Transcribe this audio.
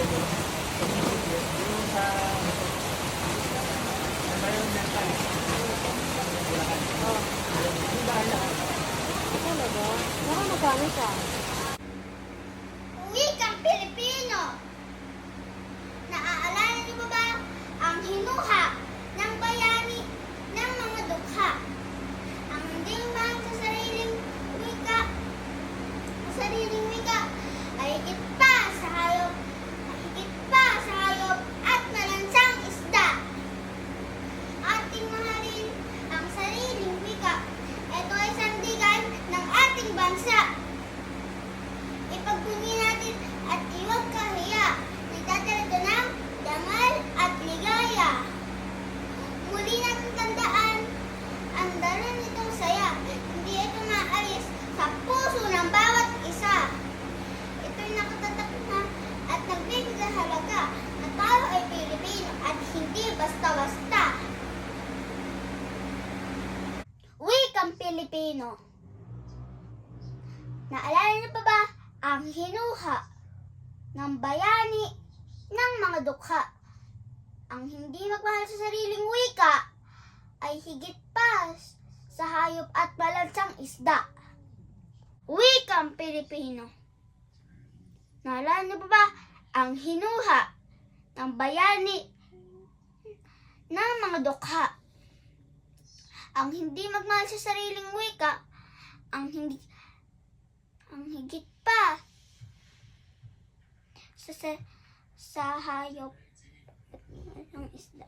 Yung sa mayroon ng kan. Oh, Yung bahay na talaga? Baka magkano siya? Wikang Pilipino. Naaalala niyo ba ang hinuha ng bayani ng mga dukha? Ang hindi mahal sa sariling wika ay higit pa sa hayop at malansang isda. Ating mahalin ang sariling wika. Ito ay sandigan ng ating bansa. Ipagbunyi natin at iwag kahiya. Nagtatalado ng dangal at ligaya. Muli natin tandaan, ang dala nitong saya. Hindi ito maalis sa puso ng bawat isa. Ito'y nakatatak na at nagbibigay halaga na tayo ay Pilipino at hindi basta-basta. Wikang Pilipino. Naalala niyo pa ba ang hinuha ng bayani ng mga dukha? Ang hindi magmahal sa sariling wika ay higit pa sa hayop at malansang isda. Wikang Pilipino. Naalala niyo pa ba ang hinuha ng bayani ng mga dukha? Ang hindi magmahal sa sariling wika, ang higit pa sa hayop at malansang isda.